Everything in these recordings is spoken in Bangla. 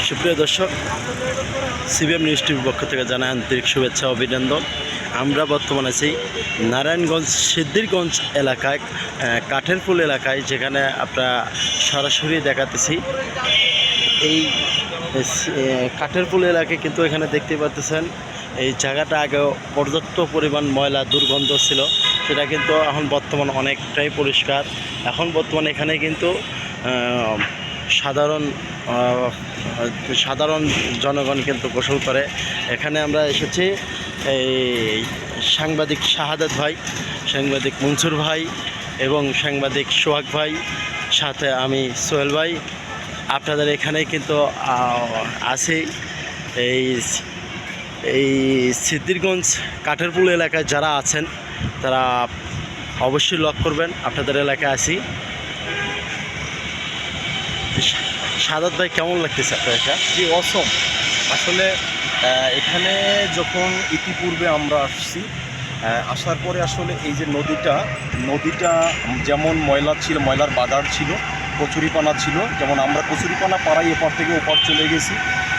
সুপ্রিয় দর্শক, সিবিএম নিউজ টিভির পক্ষ থেকে জানাই আন্তরিক শুভেচ্ছা অভিনন্দন। আমরা বর্তমানে আছি নারায়ণগঞ্জ সিদ্ধিরগঞ্জ এলাকায়, কাঠের পুল এলাকায়, যেখানে আপনারা সরাসরি দেখাতেছি। এই কাঠের পুল এলাকায় কিন্তু এখানে দেখতে পাচ্ছেন এই জায়গাটা আগে পর্যাপ্ত পরিমাণ ময়লা দুর্গন্ধ ছিল, সেটা কিন্তু এখন বর্তমান অনেকটাই পরিষ্কার। এখন বর্তমানে এখানে কিন্তু সাধারণ জনগণ কিন্তু গোসল করে। এখানে আমরা এসেছি এই সাংবাদিক শাহাদাত ভাই, সাংবাদিক মনসুর ভাই এবং সাংবাদিক সোহাগ ভাই, সাথে আমি সোহেল ভাই। আপনাদের এখানে কিন্তু আছি এই সিদ্ধিরগঞ্জ কাঠের পুল এলাকায় যারা আছেন তারা অবশ্যই লক্ষ্য করবেন। আপনাদের এলাকায় আছি। শাহাদাত ভাই, কেমন লাগতেছে আপনার এটা? জি, অসম। আসলে এখানে যখন ইতিপূর্বে আমরা আসছি, আসার পরে আসলে এই যে নদীটা যেমন ময়লা ছিল, ময়লার বাজার ছিল, কচুরিপানা ছিল, যেমন আমরা কচুরিপানা পাড়াই এপার থেকে ওপার চলে গেছি।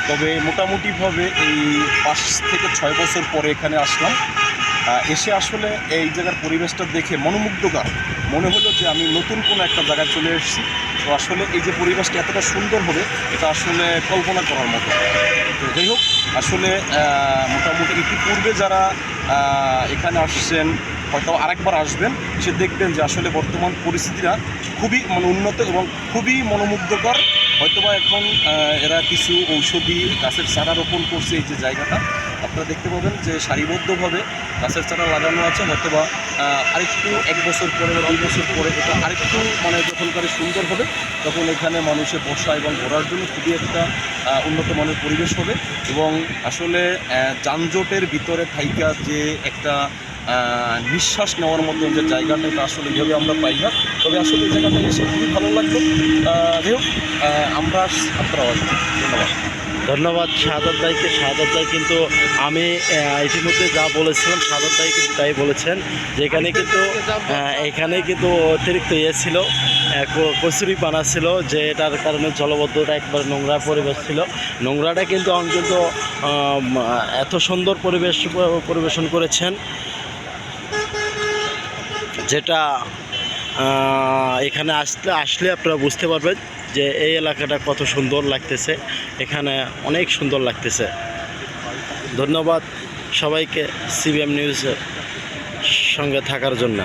তবে মোটামুটিভাবে এই 5 থেকে 6 বছর পরে এখানে আসলাম। এসে আসলে এই জায়গার পরিবেশটা দেখে মনোমুগ্ধকর মনে হলো যে আমি নতুন কোনো একটা জায়গায় চলে এসেছি। তো আসলে এই যে পরিবেশটা এতটা সুন্দর হবে, এটা আসলে কল্পনা করার মতো। তো যাই হোক, আসলে মোটামুটি ইতিপূর্বে যারা এখানে আসছেন, হয়তো আরেকবার আসবেন, সে দেখবেন যে আসলে বর্তমান পরিস্থিতিটা খুবই উন্নত এবং খুবই মনোমুগ্ধকর। হয়তোবা এখন এরা কিছু ঔষধি গাছের চারা রোপণ করছে। এই যে জায়গাটা আপনারা দেখতে পাবেন যে সারিবদ্ধভাবে গাছের চারা লাগানো আছে। হয়তোবা আরেকটু 1 বছর পরে বা 2 বছর পরে এটা আরেকটু যখনকার সুন্দর হবে, তখন এখানে মানুষের বসা এবং ঘোরার জন্য খুবই একটা উন্নত মানের পরিবেশ হবে। এবং আসলে যানজটের ভিতরে থাইকা যে একটা নিঃশ্বাস নেওয়ার মতো যে জায়গাটা, এটা আসলে এইভাবে আমরা পাই না। তবে আসলে এই জায়গাটা এসে খুবই ভালো লাগলো। যাই হোক, আপনারা ধন্যবাদ শাহাদাত ভাইকে। শাহাদাত ভাই কিন্তু আমি ইতিমধ্যে যা বলেছিলাম, শাহাদাত ভাই কিন্তু তাই বলেছেন যে এখানে কিন্তু অতিরিক্ত ছিল, কচুরিপানা ছিল, যে এটার কারণে জলবদ্ধতা একবার নোংরা পরিবেশ ছিল। নোংরাটা কিন্তু এত সুন্দর পরিবেশন করেছেন, যেটা এখানে আসলে আপনারা বুঝতে পারবেন যে এই এলাকাটা কত সুন্দর লাগতেছে। এখানে অনেক সুন্দর লাগতেছে। ধন্যবাদ সবাইকে সিবিএম নিউজের সঙ্গে থাকার জন্য।